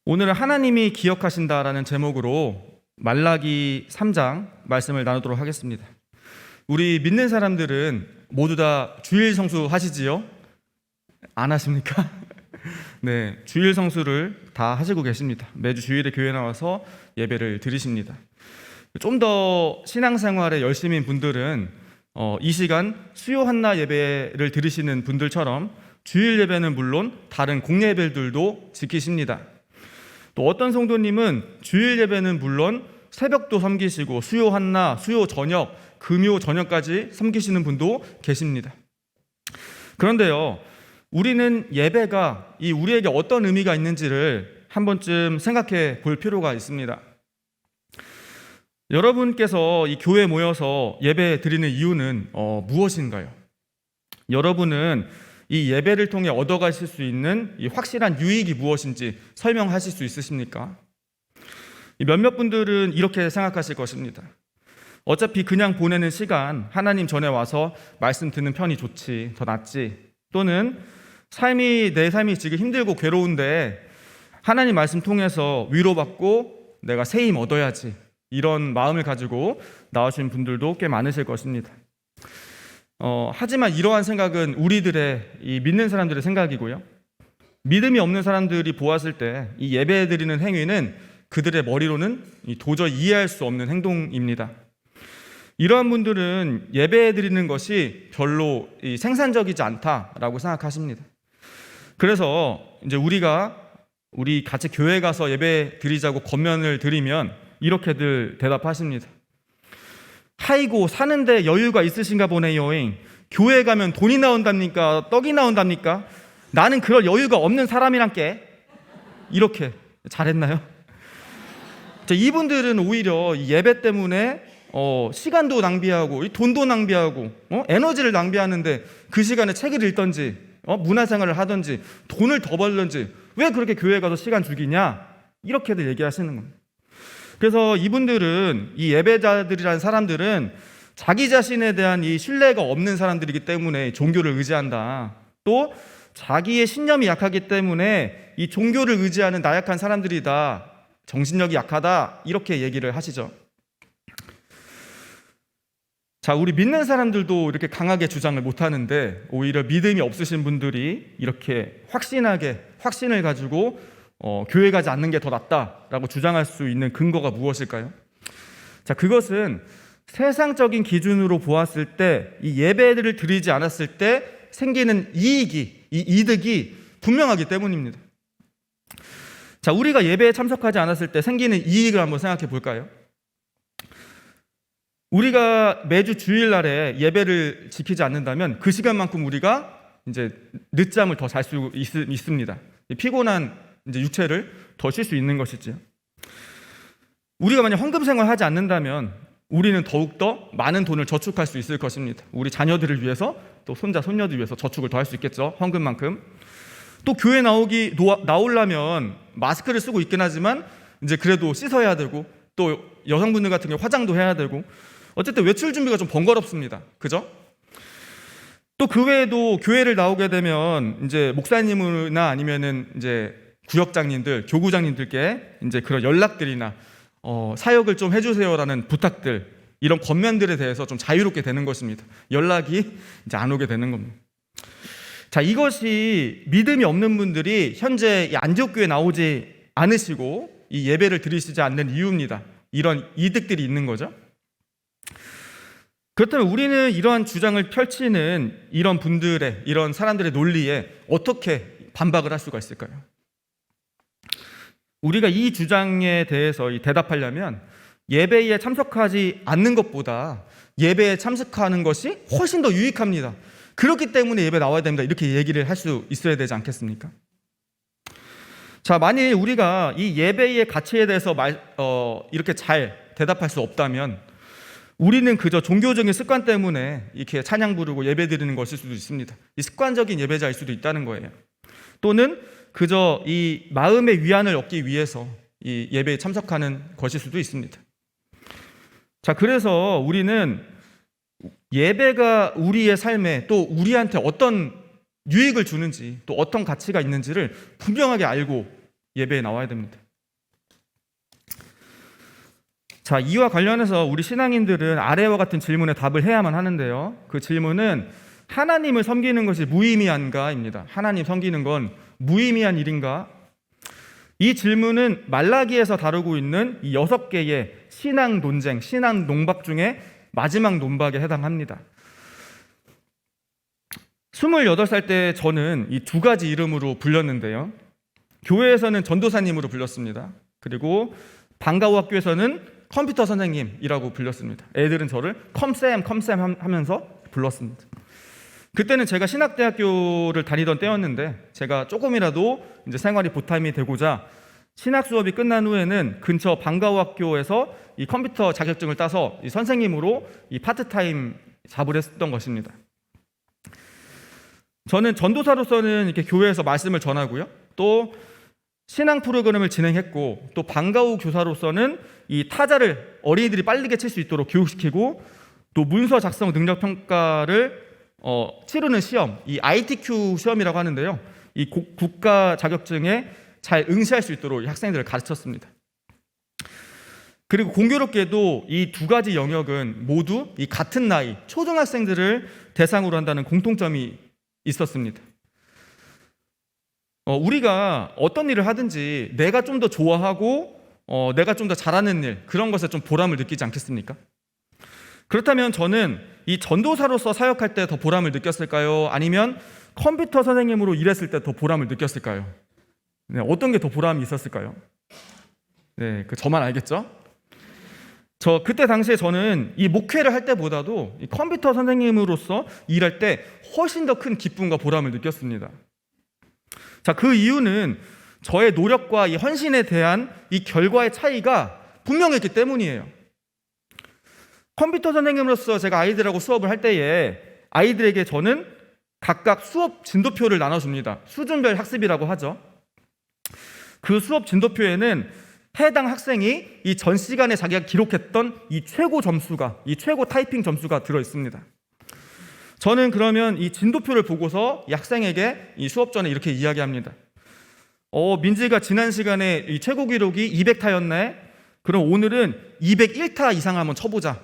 오늘은 하나님이 기억하신다라는 제목으로 말라기 3장 말씀을 나누도록 하겠습니다. 우리 믿는 사람들은 모두 다 주일 성수 하시지요? 안 하십니까? 네, 주일 성수를 다 하시고 계십니다. 매주 주일에 교회 나와서 예배를 드리십니다. 좀 더 신앙생활에 열심인 분들은 이 시간 수요 한나 예배를 드리시는 분들처럼 주일 예배는 물론 다른 공예 예배들도 지키십니다. 또 어떤 성도님은 주일 예배는 물론 새벽도 섬기시고 수요 한나, 수요 저녁, 금요 저녁까지 섬기시는 분도 계십니다. 그런데요, 우리는 예배가 우리에게 어떤 의미가 있는지를 한 번쯤 생각해 볼 필요가 있습니다. 여러분께서 이 교회에 모여서 예배 드리는 이유는 무엇인가요? 여러분은 이 예배를 통해 얻어가실 수 있는 이 확실한 유익이 무엇인지 설명하실 수 있으십니까? 몇몇 분들은 이렇게 생각하실 것입니다. 어차피 그냥 보내는 시간, 하나님 전에 와서 말씀 듣는 편이 좋지, 더 낫지. 또는 내 삶이 지금 힘들고 괴로운데 하나님 말씀 통해서 위로받고 내가 새 힘 얻어야지. 이런 마음을 가지고 나오신 분들도 꽤 많으실 것입니다. 하지만 이러한 생각은 우리들의 이 믿는 사람들의 생각이고요. 믿음이 없는 사람들이 보았을 때 이 예배 드리는 행위는 그들의 머리로는 도저히 이해할 수 없는 행동입니다. 이러한 분들은 예배 드리는 것이 별로 생산적이지 않다라고 생각하십니다. 그래서 이제 우리 같이 교회 가서 예배 드리자고 권면을 드리면 이렇게들 대답하십니다. 하이고 사는데 여유가 있으신가 보네요. 교회 가면 돈이 나온답니까? 떡이 나온답니까? 나는 그럴 여유가 없는 사람이란께. 이렇게 잘했나요? 이분들은 오히려 예배 때문에 시간도 낭비하고 돈도 낭비하고 에너지를 낭비하는데 그 시간에 책을 읽던지 문화생활을 하던지 돈을 더 벌던지 왜 그렇게 교회 가서 시간 죽이냐? 이렇게들 얘기하시는 겁니다. 그래서 이분들은 이 예배자들이라는 사람들은 자기 자신에 대한 이 신뢰가 없는 사람들이기 때문에 종교를 의지한다. 또 자기의 신념이 약하기 때문에 이 종교를 의지하는 나약한 사람들이다. 정신력이 약하다. 이렇게 얘기를 하시죠. 자, 우리 믿는 사람들도 이렇게 강하게 주장을 못하는데 오히려 믿음이 없으신 분들이 이렇게 확신을 가지고 교회 가지 않는 게 더 낫다라고 주장할 수 있는 근거가 무엇일까요? 자, 그것은 세상적인 기준으로 보았을 때 이 예배를 드리지 않았을 때 생기는 이득이 분명하기 때문입니다. 자, 우리가 예배에 참석하지 않았을 때 생기는 이익을 한번 생각해 볼까요? 우리가 매주 주일날에 예배를 지키지 않는다면 그 시간만큼 우리가 이제 늦잠을 더 잘 수 있습니다. 피곤한 이제 육체를 더 쉴 수 있는 것이지요. 우리가 만약 헌금 생활을 하지 않는다면 우리는 더욱더 많은 돈을 저축할 수 있을 것입니다. 우리 자녀들을 위해서 또 손자, 손녀들 위해서 저축을 더 할 수 있겠죠. 헌금만큼. 또 교회 나오려면 마스크를 쓰고 있긴 하지만 이제 그래도 씻어야 되고 또 여성분들 같은 경우 화장도 해야 되고 어쨌든 외출 준비가 좀 번거롭습니다. 그죠? 또 그 외에도 교회를 나오게 되면 이제 목사님이나 아니면은 이제 구역장님들, 교구장님들께 이제 그런 연락들이나 사역을 좀 해주세요라는 부탁들, 이런 권면들에 대해서 좀 자유롭게 되는 것입니다. 연락이 이제 안 오게 되는 겁니다. 자, 이것이 믿음이 없는 분들이 현재 이 안디옥교회에 나오지 않으시고 이 예배를 드리시지 않는 이유입니다. 이런 이득들이 있는 거죠. 그렇다면 우리는 이러한 주장을 펼치는 이런 사람들의 논리에 어떻게 반박을 할 수가 있을까요? 우리가 이 주장에 대해서 대답하려면 예배에 참석하지 않는 것보다 예배에 참석하는 것이 훨씬 더 유익합니다. 그렇기 때문에 예배 나와야 됩니다. 이렇게 얘기를 할 수 있어야 되지 않겠습니까? 자, 만일 우리가 이 예배의 가치에 대해서 이렇게 잘 대답할 수 없다면 우리는 그저 종교적인 습관 때문에 이렇게 찬양 부르고 예배 드리는 것일 수도 있습니다. 이 습관적인 예배자일 수도 있다는 거예요. 또는 그저 이 마음의 위안을 얻기 위해서 이 예배에 참석하는 것일 수도 있습니다. 자, 그래서 우리는 예배가 우리의 삶에 또 우리한테 어떤 유익을 주는지 또 어떤 가치가 있는지를 분명하게 알고 예배에 나와야 됩니다. 자, 이와 관련해서 우리 신앙인들은 아래와 같은 질문에 답을 해야만 하는데요. 그 질문은 하나님을 섬기는 것이 무의미한가입니다. 하나님 섬기는 건 무의미한 일인가? 이 질문은 말라기에서 다루고 있는 이 6개의 신앙 논쟁, 신앙 논박 중에 마지막 논박에 해당합니다. 28살 때 저는 이 2가지 이름으로 불렸는데요. 교회에서는 전도사님으로 불렸습니다. 그리고 방과후 학교에서는 컴퓨터 선생님이라고 불렸습니다. 애들은 저를 컴쌤 하면서 불렀습니다. 그때는 제가 신학대학교를 다니던 때였는데 제가 조금이라도 이제 생활이 보탬이 되고자 신학 수업이 끝난 후에는 근처 방과후 학교에서 이 컴퓨터 자격증을 따서 이 선생님으로 이 파트타임 잡을 했던 것입니다. 저는 전도사로서는 이렇게 교회에서 말씀을 전하고요. 또 신앙 프로그램을 진행했고, 또 방과후 교사로서는 이 타자를 어린이들이 빠르게 칠 수 있도록 교육시키고, 또 문서 작성 능력 평가를 치르는 시험, 이 ITQ 시험이라고 하는데요. 이 국가 자격증에 잘 응시할 수 있도록 이 학생들을 가르쳤습니다. 그리고 공교롭게도 이 2가지 영역은 모두 이 같은 나이 초등학생들을 대상으로 한다는 공통점이 있었습니다. 우리가 어떤 일을 하든지 내가 좀 더 좋아하고 내가 좀 더 잘하는 일, 그런 것에 좀 보람을 느끼지 않겠습니까? 그렇다면 저는 이 전도사로서 사역할 때 더 보람을 느꼈을까요? 아니면 컴퓨터 선생님으로 일했을 때 더 보람을 느꼈을까요? 네, 어떤 게 더 보람이 있었을까요? 네, 저만 알겠죠? 그때 당시에 저는 이 목회를 할 때보다도 이 컴퓨터 선생님으로서 일할 때 훨씬 더 큰 기쁨과 보람을 느꼈습니다. 자, 그 이유는 저의 노력과 이 헌신에 대한 이 결과의 차이가 분명했기 때문이에요. 컴퓨터 선생님으로서 제가 아이들하고 수업을 할 때에 아이들에게 저는 각각 수업 진도표를 나눠줍니다. 수준별 학습이라고 하죠. 그 수업 진도표에는 해당 학생이 이 전 시간에 자기가 기록했던 이 최고 점수가, 이 최고 타이핑 점수가 들어 있습니다. 저는 그러면 이 진도표를 보고서 이 학생에게 이 수업 전에 이렇게 이야기합니다. 민지가 지난 시간에 이 최고 기록이 200타였네? 그럼 오늘은 201타 이상 한번 쳐보자.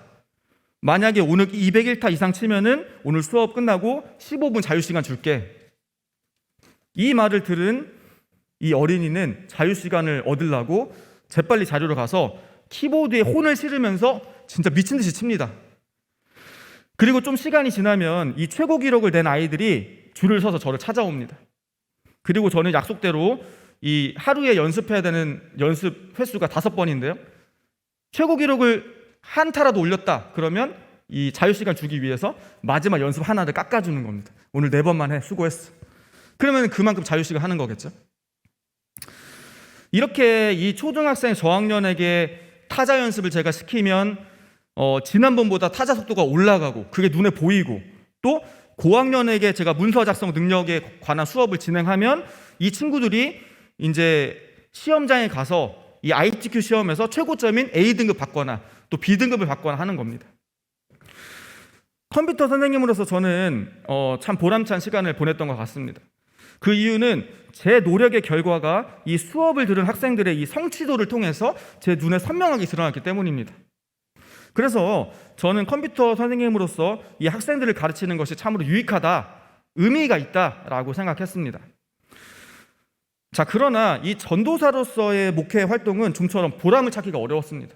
만약에 오늘 201타 이상 치면은 오늘 수업 끝나고 15분 자유시간 줄게. 이 말을 들은 이 어린이는 자유시간을 얻으려고 재빨리 자료로 가서 키보드에 혼을 실으면서 진짜 미친 듯이 칩니다. 그리고 좀 시간이 지나면 이 최고 기록을 낸 아이들이 줄을 서서 저를 찾아옵니다. 그리고 저는 약속대로 이 하루에 연습해야 되는 연습 횟수가 5번인데요. 최고 기록을 한 타라도 올렸다. 그러면 이 자유시간 주기 위해서 마지막 연습 하나를 깎아주는 겁니다. 오늘 4번만 해. 수고했어. 그러면 그만큼 자유시간 하는 거겠죠. 이렇게 이 초등학생 저학년에게 타자 연습을 제가 시키면 지난번보다 타자 속도가 올라가고 그게 눈에 보이고, 또 고학년에게 제가 문서 작성 능력에 관한 수업을 진행하면 이 친구들이 이제 시험장에 가서 이 ITQ 시험에서 최고점인 A등급 받거나 또 B등급을 받거나 하는 겁니다. 컴퓨터 선생님으로서 저는 참 보람찬 시간을 보냈던 것 같습니다. 그 이유는 제 노력의 결과가 이 수업을 들은 학생들의 이 성취도를 통해서 제 눈에 선명하게 드러났기 때문입니다. 그래서 저는 컴퓨터 선생님으로서 이 학생들을 가르치는 것이 참으로 유익하다, 의미가 있다라고 생각했습니다. 자, 그러나 이 전도사로서의 목회 활동은 좀처럼 보람을 찾기가 어려웠습니다.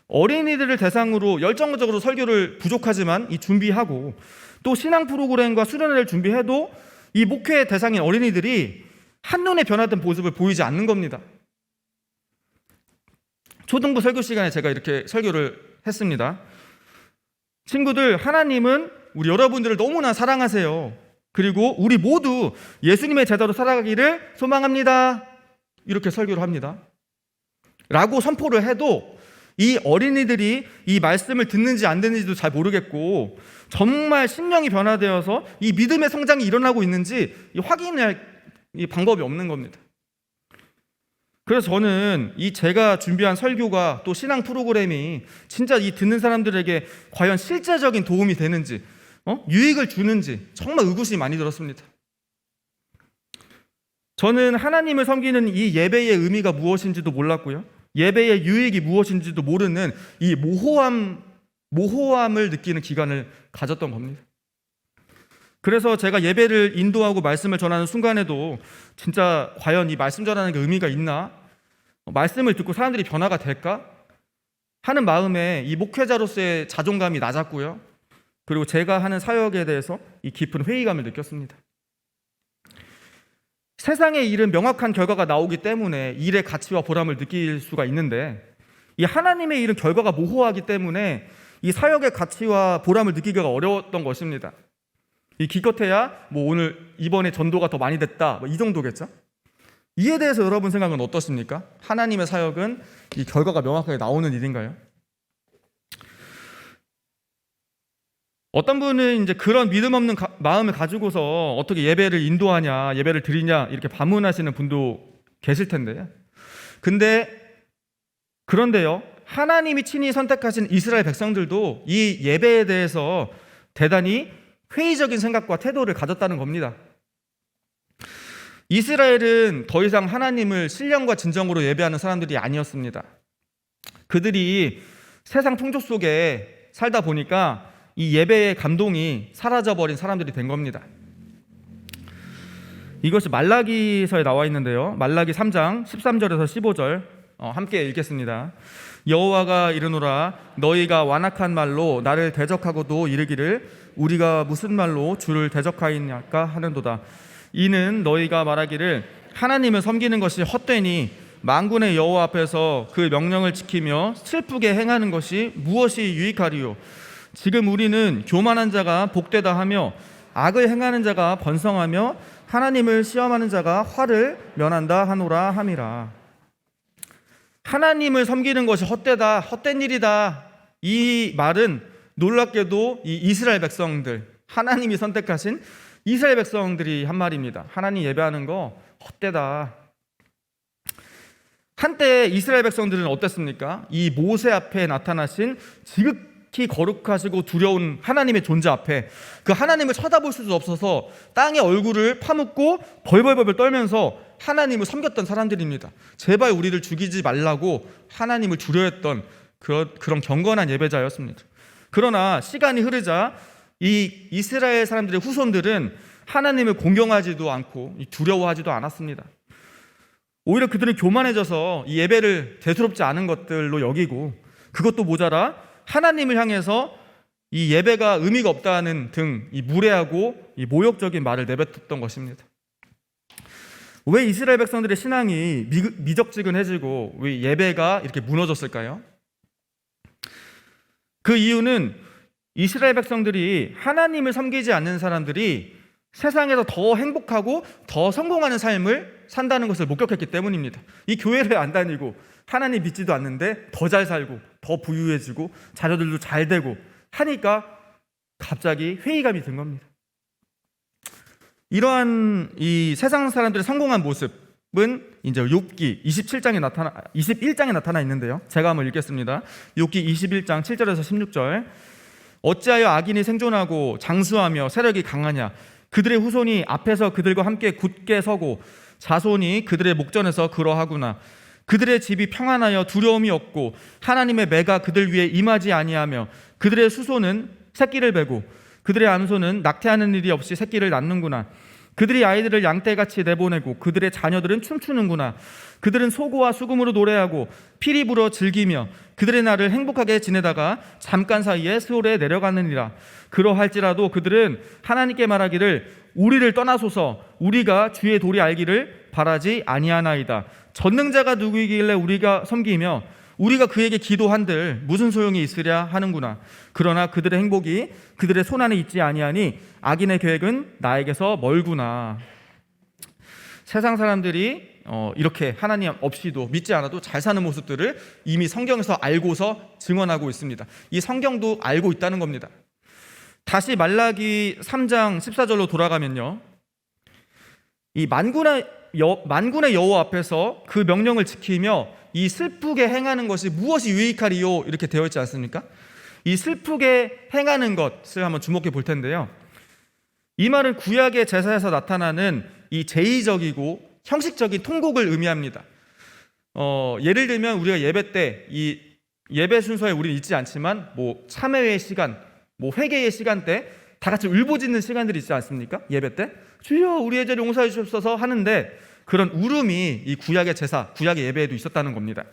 어린이들을 대상으로 열정적으로 설교를 부족하지만 이 준비하고, 또 신앙 프로그램과 수련회를 준비해도 이 목회 대상인 어린이들이 한눈에 변화된 모습을 보이지 않는 겁니다. 초등부 설교 시간에 제가 이렇게 설교를 했습니다. 친구들, 하나님은 우리 여러분들을 너무나 사랑하세요. 그리고 우리 모두 예수님의 제자로 살아가기를 소망합니다. 이렇게 설교를 합니다. 라고 선포를 해도 이 어린이들이 이 말씀을 듣는지 안 듣는지도 잘 모르겠고, 정말 심령이 변화되어서 이 믿음의 성장이 일어나고 있는지 확인할 이 방법이 없는 겁니다. 그래서 저는 이 제가 준비한 설교가 또 신앙 프로그램이 진짜 이 듣는 사람들에게 과연 실제적인 도움이 되는지, 유익을 주는지 정말 의구심이 많이 들었습니다. 저는 하나님을 섬기는 이 예배의 의미가 무엇인지도 몰랐고요. 예배의 유익이 무엇인지도 모르는 이 모호함을 느끼는 기간을 가졌던 겁니다. 그래서 제가 예배를 인도하고 말씀을 전하는 순간에도 진짜 과연 이 말씀 전하는 게 의미가 있나? 말씀을 듣고 사람들이 변화가 될까? 하는 마음에 이 목회자로서의 자존감이 낮았고요. 그리고 제가 하는 사역에 대해서 이 깊은 회의감을 느꼈습니다. 세상의 일은 명확한 결과가 나오기 때문에 일의 가치와 보람을 느낄 수가 있는데, 이 하나님의 일은 결과가 모호하기 때문에 이 사역의 가치와 보람을 느끼기가 어려웠던 것입니다. 이 기껏해야 오늘 이번에 전도가 더 많이 됐다, 이 정도겠죠? 이에 대해서 여러분 생각은 어떻습니까? 하나님의 사역은 이 결과가 명확하게 나오는 일인가요? 어떤 분은 이제 그런 믿음 없는 마음을 가지고서 어떻게 예배를 인도하냐, 예배를 드리냐 이렇게 반문하시는 분도 계실 텐데요. 그런데요, 하나님이 친히 선택하신 이스라엘 백성들도 이 예배에 대해서 대단히 회의적인 생각과 태도를 가졌다는 겁니다. 이스라엘은 더 이상 하나님을 신령과 진정으로 예배하는 사람들이 아니었습니다. 그들이 세상 풍조 속에 살다 보니까 이 예배의 감동이 사라져버린 사람들이 된 겁니다. 이것이 말라기서에 나와 있는데요. 말라기 3장 13절에서 15절 함께 읽겠습니다. 여호와가 이르노라, 너희가 완악한 말로 나를 대적하고도 이르기를 우리가 무슨 말로 주를 대적하였냐까 하는도다. 이는 너희가 말하기를 하나님을 섬기는 것이 헛되니 만군의 여호와 앞에서 그 명령을 지키며 슬프게 행하는 것이 무엇이 유익하리요. 지금 우리는 교만한 자가 복되다 하며 악을 행하는 자가 번성하며 하나님을 시험하는 자가 화를 면한다 하노라 함이라. 하나님을 섬기는 것이 헛되다, 헛된 일이다, 이 말은 놀랍게도 이 이스라엘 백성들, 하나님이 선택하신 이스라엘 백성들이 한 말입니다. 하나님 예배하는 거 헛되다. 한때 이스라엘 백성들은 어땠습니까? 이 모세 앞에 나타나신 지극히 거룩하시고 두려운 하나님의 존재 앞에 그 하나님을 쳐다볼 수도 없어서 땅에 얼굴을 파묻고 벌벌벌 떨면서 하나님을 섬겼던 사람들입니다. 제발 우리를 죽이지 말라고 하나님을 두려워했던 그런 경건한 예배자였습니다. 그러나 시간이 흐르자 이 이스라엘 사람들의 후손들은 하나님을 공경하지도 않고 두려워하지도 않았습니다. 오히려 그들은 교만해져서 이 예배를 대수롭지 않은 것들로 여기고, 그것도 모자라 하나님을 향해서 이 예배가 의미가 없다는 등 이 무례하고 이 모욕적인 말을 내뱉었던 것입니다. 왜 이스라엘 백성들의 신앙이 미적지근해지고 왜 예배가 이렇게 무너졌을까요? 그 이유는 이스라엘 백성들이 하나님을 섬기지 않는 사람들이 세상에서 더 행복하고 더 성공하는 삶을 산다는 것을 목격했기 때문입니다. 이 교회를 안 다니고 하나님 믿지도 않는데 더 잘 살고 더 부유해지고 자녀들도 잘 되고 하니까 갑자기 회의감이 든 겁니다. 이러한 이 세상 사람들의 성공한 모습은 이제 욥기 21장에 나타나 있는데요. 제가 한번 읽겠습니다. 욥기 21장 7절에서 16절. 어찌하여 악인이 생존하고 장수하며 세력이 강하냐? 그들의 후손이 앞에서 그들과 함께 굳게 서고 자손이 그들의 목전에서 그러하구나. 그들의 집이 평안하여 두려움이 없고 하나님의 매가 그들 위에 임하지 아니하며 그들의 수소는 새끼를 베고 그들의 암소는 낙태하는 일이 없이 새끼를 낳는구나. 그들이 아이들을 양떼같이 내보내고 그들의 자녀들은 춤추는구나. 그들은 소고와 수금으로 노래하고 피리 불어 즐기며 그들의 날을 행복하게 지내다가 잠깐 사이에 스올에 내려가느니라. 그러할지라도 그들은 하나님께 말하기를 우리를 떠나소서, 우리가 주의 도리 알기를 바라지 아니하나이다. 전능자가 누구이길래 우리가 섬기며 우리가 그에게 기도한들 무슨 소용이 있으랴 하는구나. 그러나 그들의 행복이 그들의 손안에 있지 아니하니 악인의 계획은 나에게서 멀구나. 세상 사람들이 이렇게 하나님 없이도 믿지 않아도 잘 사는 모습들을 이미 성경에서 알고서 증언하고 있습니다. 이 성경도 알고 있다는 겁니다. 다시 말라기 3장 14절로 돌아가면요, 이 만군의 여호와 앞에서 그 명령을 지키며 이 슬프게 행하는 것이 무엇이 유익하리요 이렇게 되어 있지 않습니까? 이 슬프게 행하는 것을 한번 주목해 볼 텐데요, 이 말은 구약의 제사에서 나타나는 이 제의적이고 형식적인 통곡을 의미합니다. 예를 들면 우리가 예배 때 이 예배 순서에 우리는 있지 않지만 뭐 참회의 시간, 뭐 회개의 시간 때 다 같이 울부짖는 시간들이 있지 않습니까? 예배 때 주여 우리의 죄를 용서해 주옵소서 하는데 그런 울음이 이 구약의 제사, 구약의 예배에도 있었다는 겁니다.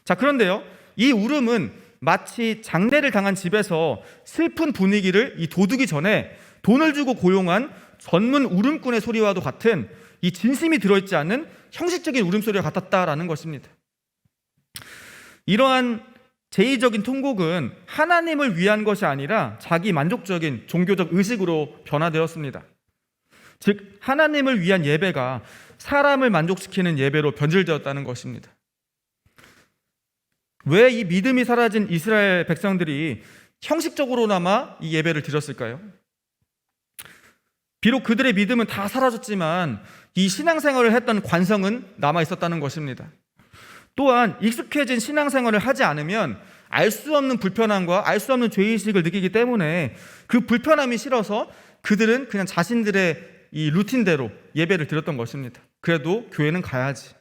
자, 그런데요, 이 울음은 마치 장례를 당한 집에서 슬픈 분위기를 이 돋우기 전에 돈을 주고 고용한 전문 울음꾼의 소리와도 같은 이 진심이 들어있지 않은 형식적인 울음소리와 같았다라는 것입니다. 이러한 제의적인 통곡은 하나님을 위한 것이 아니라 자기 만족적인 종교적 의식으로 변화되었습니다. 즉 하나님을 위한 예배가 사람을 만족시키는 예배로 변질되었다는 것입니다. 왜 이 믿음이 사라진 이스라엘 백성들이 형식적으로나마 이 예배를 드렸을까요? 비록 그들의 믿음은 다 사라졌지만 이 신앙생활을 했던 관성은 남아 있었다는 것입니다. 또한 익숙해진 신앙생활을 하지 않으면 알 수 없는 불편함과 알 수 없는 죄의식을 느끼기 때문에 그 불편함이 싫어서 그들은 그냥 자신들의 이 루틴대로 예배를 드렸던 것입니다. 그래도 교회는 가야지.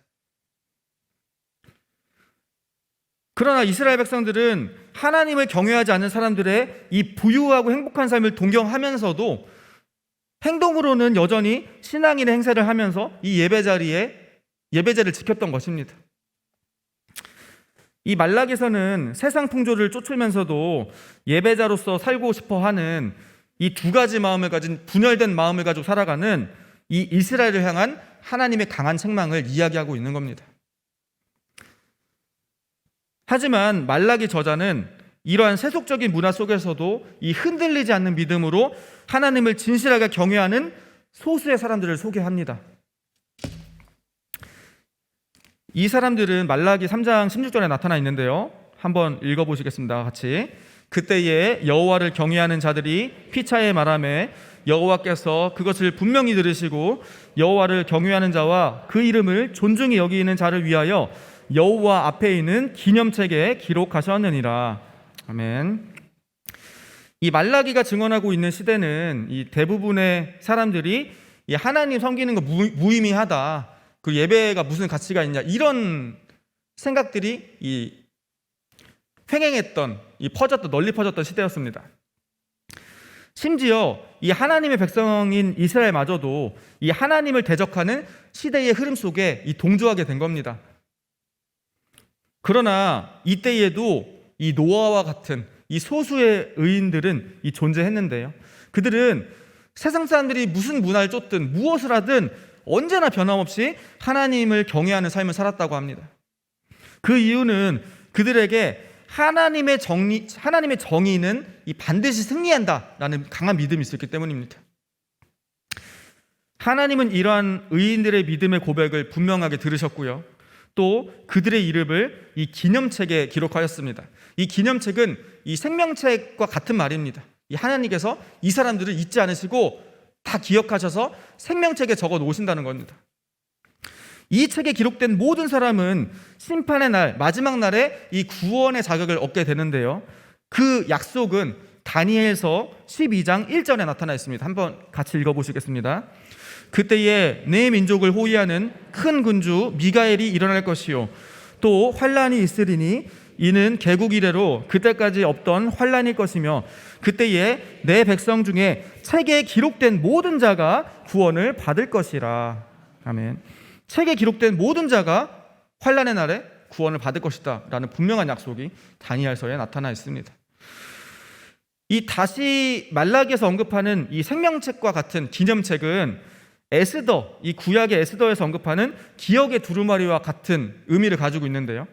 그러나 이스라엘 백성들은 하나님을 경외하지 않는 사람들의 이 부유하고 행복한 삶을 동경하면서도 행동으로는 여전히 신앙인의 행세를 하면서 이 예배 자리에 예배제를 지켰던 것입니다. 이 말라기서는 세상 풍조를 쫓으면서도 예배자로서 살고 싶어 하는 이 두 가지 마음을 가진 분열된 마음을 가지고 살아가는 이 이스라엘을 향한 하나님의 강한 책망을 이야기하고 있는 겁니다. 하지만 말라기 저자는 이러한 세속적인 문화 속에서도 이 흔들리지 않는 믿음으로 하나님을 진실하게 경외하는 소수의 사람들을 소개합니다. 이 사람들은 말라기 3장 16절에 나타나 있는데요, 한번 읽어보시겠습니다. 같이. 그때에 여호와를 경외하는 자들이 피차에 말하매 여호와께서 그것을 분명히 들으시고 여호와를 경외하는 자와 그 이름을 존중히 여기는 자를 위하여 여호와 앞에 있는 기념책에 기록하셨느니라. 아멘. 이 말라기가 증언하고 있는 시대는 이 대부분의 사람들이 이 하나님 섬기는 거 무의미하다, 그 예배가 무슨 가치가 있냐, 이런 생각들이 이 횡행했던, 이 널리 퍼졌던 시대였습니다. 심지어 이 하나님의 백성인 이스라엘마저도 이 하나님을 대적하는 시대의 흐름 속에 이 동조하게 된 겁니다. 그러나 이때에도 이 노아와 같은 이 소수의 의인들은 이 존재했는데요, 그들은 세상 사람들이 무슨 문화를 쫓든 무엇을 하든 언제나 변함없이 하나님을 경외하는 삶을 살았다고 합니다. 그 이유는 그들에게 하나님의 정의는 이 반드시 승리한다라는 강한 믿음이 있었기 때문입니다. 하나님은 이러한 의인들의 믿음의 고백을 분명하게 들으셨고요, 또 그들의 이름을 이 기념책에 기록하였습니다. 이 기념책은 이 생명책과 같은 말입니다. 이 하나님께서 이 사람들을 잊지 않으시고 다 기억하셔서 생명책에 적어 놓으신다는 겁니다. 이 책에 기록된 모든 사람은 심판의 날, 마지막 날에 이 구원의 자격을 얻게 되는데요, 그 약속은 다니엘서 12장 1절에 나타나 있습니다. 한번 같이 읽어보시겠습니다. 그때에 내 민족을 호위하는 큰 군주 미가엘이 일어날 것이요 또 환란이 있으리니 이는 개국 이래로 그때까지 없던 환란일 것이며 그때에 내 백성 중에 책에 기록된 모든 자가 구원을 받을 것이라. 아멘. 책에 기록된 모든 자가 환란의 날에 구원을 받을 것이다 라는 분명한 약속이 다니엘서에 나타나 있습니다. 이 다시 말라기에서 언급하는 이 생명책과 같은 기념책은 에스더, 이 구약의 에스더에서 언급하는 기억의 두루마리와 같은 의미를 가지고 있는데요,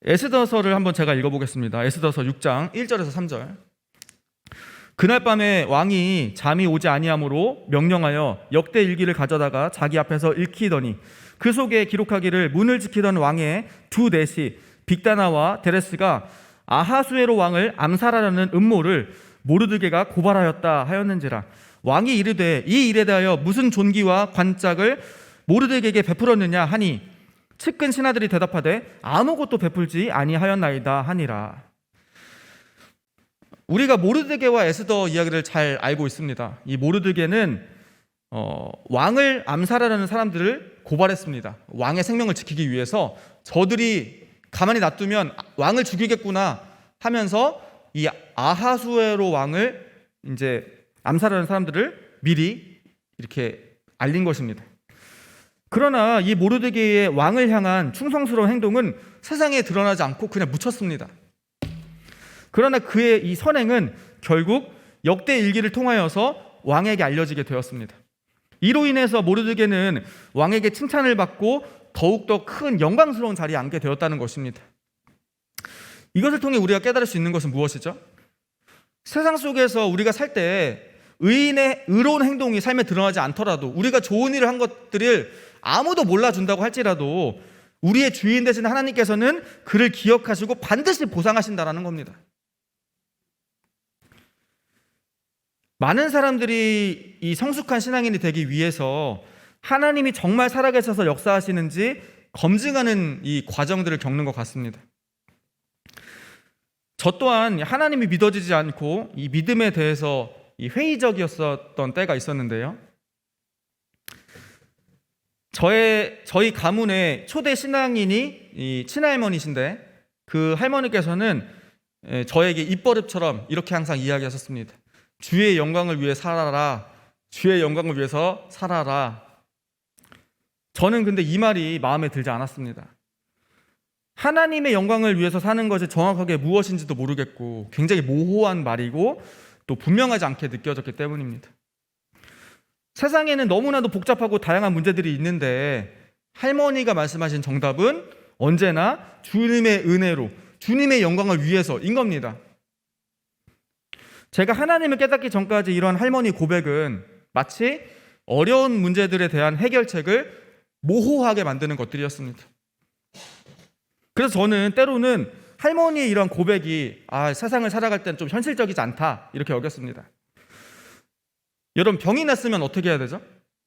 에스더서를 한번 제가 읽어보겠습니다. 에스더서 6장 1절에서 3절. 그날 밤에 왕이 잠이 오지 아니하므로 명령하여 역대 일기를 가져다가 자기 앞에서 읽히더니 그 속에 기록하기를 문을 지키던 왕의 두 내시 빅다나와 데레스가 아하수에로 왕을 암살하려는 음모를 모르드게가 고발하였다 하였는지라. 왕이 이르되 이 일에 대하여 무슨 존귀와 관짝을 모르드게에게 베풀었느냐 하니 측근 신하들이 대답하되 아무것도 베풀지 아니하였나이다 하니라. 우리가 모르드게와 에스더 이야기를 잘 알고 있습니다. 이 모르드게는 왕을 암살하려는 사람들을 고발했습니다. 왕의 생명을 지키기 위해서 저들이 가만히 놔두면 왕을 죽이겠구나 하면서 이 아하수에로 왕을 이제 암살하는 사람들을 미리 이렇게 알린 것입니다. 그러나 이 모르드게의 왕을 향한 충성스러운 행동은 세상에 드러나지 않고 그냥 묻혔습니다. 그러나 그의 이 선행은 결국 역대 일기를 통하여서 왕에게 알려지게 되었습니다. 이로 인해서 모르드게는 왕에게 칭찬을 받고 더욱더 큰 영광스러운 자리에 앉게 되었다는 것입니다. 이것을 통해 우리가 깨달을 수 있는 것은 무엇이죠? 세상 속에서 우리가 살 때 의인의 의로운 행동이 삶에 드러나지 않더라도, 우리가 좋은 일을 한 것들을 아무도 몰라준다고 할지라도 우리의 주인 되신 하나님께서는 그를 기억하시고 반드시 보상하신다라는 겁니다. 많은 사람들이 이 성숙한 신앙인이 되기 위해서 하나님이 정말 살아계셔서 역사하시는지 검증하는 이 과정들을 겪는 것 같습니다. 저 또한 하나님이 믿어지지 않고 이 믿음에 대해서 이 회의적이었던 때가 있었는데요. 저희 가문의 초대 신앙인이 이 친할머니신데, 그 할머니께서는 저에게 입버릇처럼 이렇게 항상 이야기하셨습니다. 주의 영광을 위해 살아라. 주의 영광을 위해서 살아라. 저는 근데 이 말이 마음에 들지 않았습니다. 하나님의 영광을 위해서 사는 것이 정확하게 무엇인지도 모르겠고 굉장히 모호한 말이고 또 분명하지 않게 느껴졌기 때문입니다. 세상에는 너무나도 복잡하고 다양한 문제들이 있는데 할머니가 말씀하신 정답은 언제나 주님의 은혜로, 주님의 영광을 위해서인 겁니다. 제가 하나님을 깨닫기 전까지 이런 할머니 고백은 마치 어려운 문제들에 대한 해결책을 모호하게 만드는 것들이었습니다. 그래서 저는 때로는 할머니의 이런 고백이 세상을 살아갈 때는 좀 현실적이지 않다 이렇게 여겼습니다. 여러분, 병이 났으면 어떻게 해야 되죠?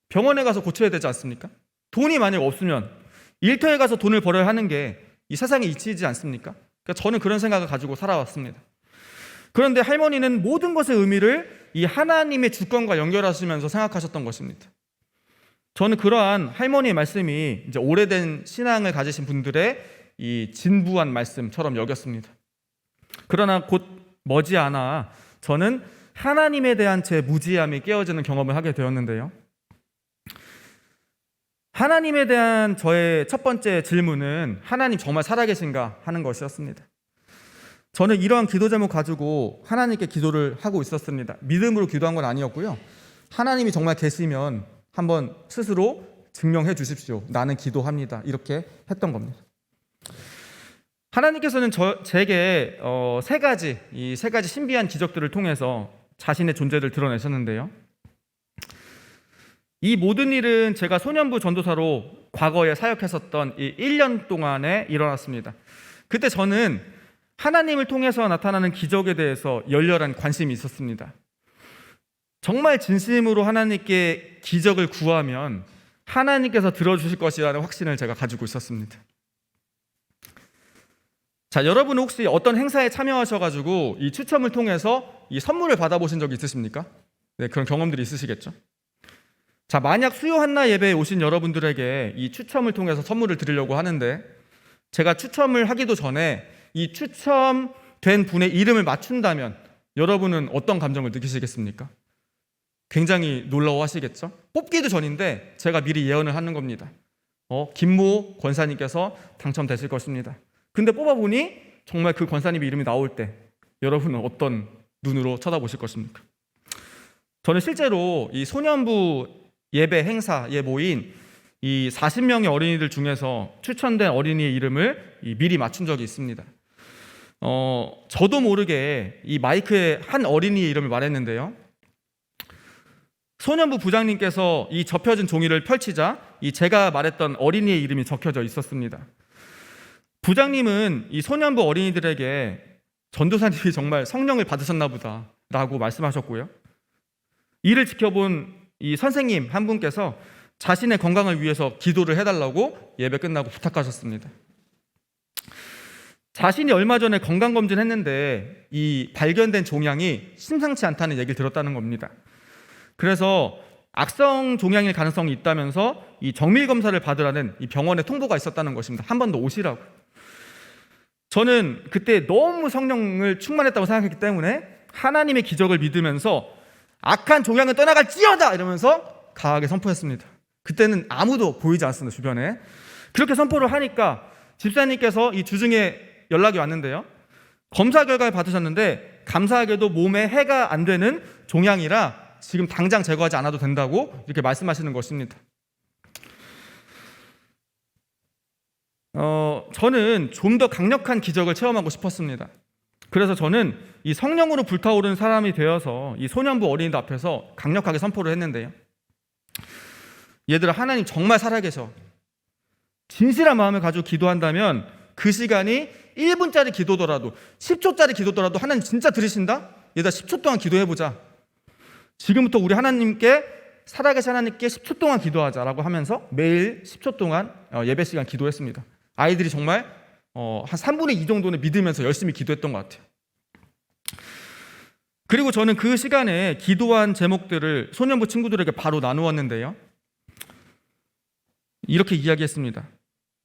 병원에 가서 고쳐야 되지 않습니까? 돈이 만약 없으면 일터에 가서 돈을 벌어야 하는 게 이 세상의 이치이지 않습니까? 그러니까 저는 그런 생각을 가지고 살아왔습니다. 그런데 할머니는 모든 것의 의미를 이 하나님의 주권과 연결하시면서 생각하셨던 것입니다. 저는 그러한 할머니의 말씀이 이제 오래된 신앙을 가지신 분들의 이 진부한 말씀처럼 여겼습니다. 그러나 곧 머지않아 저는 하나님에 대한 제 무지함이 깨어지는 경험을 하게 되었는데요. 하나님에 대한 저의 첫 번째 질문은 하나님 정말 살아계신가 하는 것이었습니다. 저는 이러한 기도 제목 가지고 하나님께 기도를 하고 있었습니다. 믿음으로 기도한 건 아니었고요. 하나님이 정말 계시면 한번 스스로 증명해 주십시오. 나는 기도합니다. 이렇게 했던 겁니다. 하나님께서는 제게 세 가지 신비한 기적들을 통해서 자신의 존재를 드러내셨는데요. 이 모든 일은 제가 소년부 전도사로 과거에 사역했었던 이 1년 동안에 일어났습니다. 그때 저는 하나님을 통해서 나타나는 기적에 대해서 열렬한 관심이 있었습니다. 정말 진심으로 하나님께 기적을 구하면 하나님께서 들어주실 것이라는 확신을 제가 가지고 있었습니다. 자, 여러분 혹시 어떤 행사에 참여하셔가지고 이 추첨을 통해서 이 선물을 받아보신 적이 있으십니까? 네, 그런 경험들이 있으시겠죠? 자, 만약 수요 한나 예배에 오신 여러분들에게 이 추첨을 통해서 선물을 드리려고 하는데, 제가 추첨을 하기도 전에 이 추첨된 분의 이름을 맞춘다면 여러분은 어떤 감정을 느끼시겠습니까? 굉장히 놀라워하시겠죠? 뽑기도 전인데 제가 미리 예언을 하는 겁니다. 김모 권사님께서 당첨되실 것입니다. 근데 뽑아보니 정말 그 권사님의 이름이 나올 때 여러분은 어떤 눈으로 쳐다보실 것입니까? 저는 실제로 이 소년부 예배 행사에 모인 이 40명의 어린이들 중에서 추천된 어린이의 이름을 미리 맞춘 적이 있습니다. 저도 모르게 이 마이크에 한 어린이의 이름을 말했는데요. 소년부 부장님께서 이 접혀진 종이를 펼치자 이 제가 말했던 어린이의 이름이 적혀져 있었습니다. 부장님은 이 소년부 어린이들에게 전도사님이 정말 성령을 받으셨나 보다 라고 말씀하셨고요. 이를 지켜본 이 선생님 한 분께서 자신의 건강을 위해서 기도를 해달라고 예배 끝나고 부탁하셨습니다. 자신이 얼마 전에 건강검진 했는데 이 발견된 종양이 심상치 않다는 얘기를 들었다는 겁니다. 그래서 악성 종양일 가능성이 있다면서 이 정밀 검사를 받으라는 이 병원에 통보가 있었다는 것입니다. 한 번 더 오시라고. 저는 그때 너무 성령을 충만했다고 생각했기 때문에 하나님의 기적을 믿으면서 악한 종양을 떠나갈지어다 이러면서 강하게 선포했습니다. 그때는 아무도 보이지 않습니다, 주변에. 그렇게 선포를 하니까 집사님께서 이 주중에 연락이 왔는데요, 검사 결과를 받으셨는데 감사하게도 몸에 해가 안 되는 종양이라 지금 당장 제거하지 않아도 된다고 이렇게 말씀하시는 것입니다. 저는 좀 더 강력한 기적을 체험하고 싶었습니다. 그래서 저는 이 성령으로 불타오르는 사람이 되어서 이 소년부 어린이들 앞에서 강력하게 선포를 했는데요, 얘들아, 하나님 정말 살아계셔. 진실한 마음을 가지고 기도한다면 그 시간이 1분짜리 기도더라도 10초짜리 기도더라도 하나님 진짜 들으신다? 얘들아, 10초 동안 기도해보자. 지금부터 우리 하나님께, 살아계신 하나님께 10초 동안 기도하자라고 하면서 매일 10초 동안 예배 시간 기도했습니다. 아이들이 정말 한 3분의 2 정도는 믿으면서 열심히 기도했던 것 같아요. 그리고 저는 그 시간에 기도한 제목들을 소년부 친구들에게 바로 나누었는데요, 이렇게 이야기했습니다.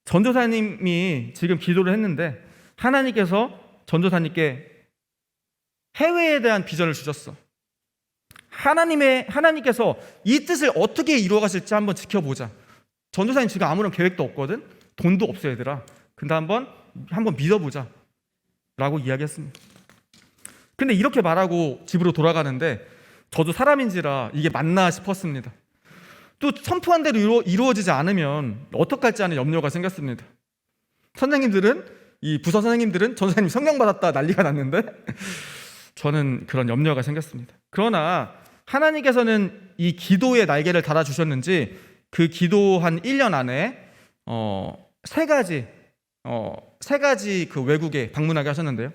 전도사님이 지금 기도를 했는데 하나님께서 전도사님께 해외에 대한 비전을 주셨어. 하나님께서 이 뜻을 어떻게 이루어 가실지 한번 지켜보자. 전도사님 지금 아무런 계획도 없거든. 돈도 없어 얘들아. 근데 한번 믿어보자 라고 이야기했습니다. 근데 이렇게 말하고 집으로 돌아가는데 저도 사람인지라 이게 맞나 싶었습니다. 또 선포한 대로 이루어지지 않으면 어떡할지 하는 염려가 생겼습니다. 이 부서 선생님들은 전도사님 성령 받았다 난리가 났는데 저는 그런 염려가 생겼습니다. 그러나 하나님께서는 이 기도의 날개를 달아주셨는지 그 기도한 1년 안에 세 가지 그 외국에 방문하게 하셨는데요,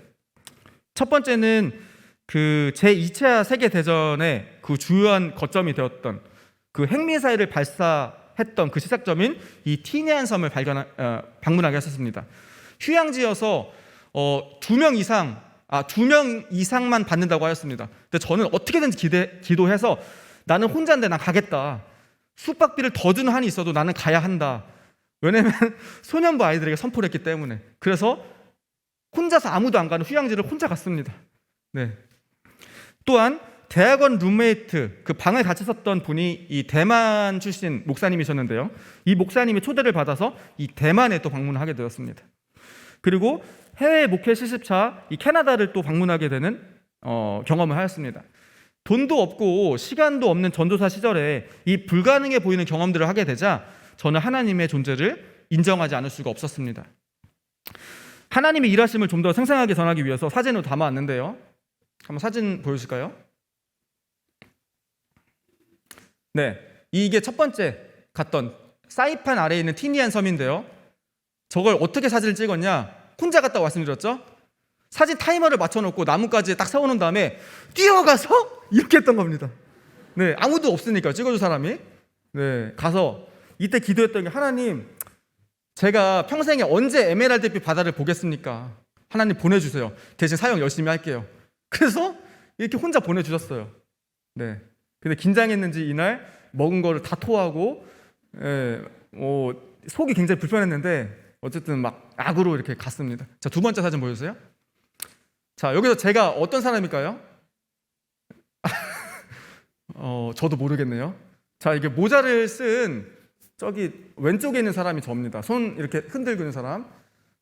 첫 번째는 그 제2차 세계대전의 그 주요한 거점이 되었던 그 핵미사일을 발사했던 그 시작점인 이 티니안 섬을 방문하게 하셨습니다. 휴양지여서 2명 이상만 받는다고 하였습니다. 근데 저는 어떻게든지 기도해서 나는 혼자인데 난 가겠다. 숙박비를 더 주는 한이 있어도 나는 가야 한다. 왜냐면 소년부 아이들에게 선포를 했기 때문에. 그래서 혼자서 아무도 안 가는 휴양지를 혼자 갔습니다. 네. 또한 대학원 룸메이트, 그 방을 같이 썼던 분이 이 대만 출신 목사님이셨는데요, 이 목사님이 초대를 받아서 이 대만에 또 방문하게 되었습니다. 그리고 해외 목회 실습차 이 캐나다를 또 방문하게 되는 경험을 하였습니다. 돈도 없고 시간도 없는 전도사 시절에 이 불가능해 보이는 경험들을 하게 되자 저는 하나님의 존재를 인정하지 않을 수가 없었습니다. 하나님의 일하심을 좀 더 생생하게 전하기 위해서 사진으로 담아왔는데요, 한번 사진 보여주실까요? 네, 이게 첫 번째 갔던 사이판 아래에 있는 티니안 섬인데요, 저걸 어떻게 사진을 찍었냐, 혼자 갔다고 말씀드렸죠? 사진 타이머를 맞춰놓고 나뭇가지에 딱 세워놓은 다음에 뛰어가서 이렇게 했던 겁니다. 네, 아무도 없으니까 찍어줄 사람이. 네, 가서 이때 기도했던 게, 하나님, 제가 평생에 언제 에메랄드빛 바다를 보겠습니까? 하나님 보내주세요. 대신 사역 열심히 할게요. 그래서 이렇게 혼자 보내주셨어요. 네. 근데 긴장했는지 이날 먹은 거를 다 토하고, 속이 굉장히 불편했는데 어쨌든 막 악으로 이렇게 갔습니다. 자, 두 번째 사진 보여주세요. 자, 여기서 제가 어떤 사람일까요? 저도 모르겠네요. 자, 이게 모자를 쓴 저기 왼쪽에 있는 사람이 저입니다. 손 이렇게 흔들고 있는 사람,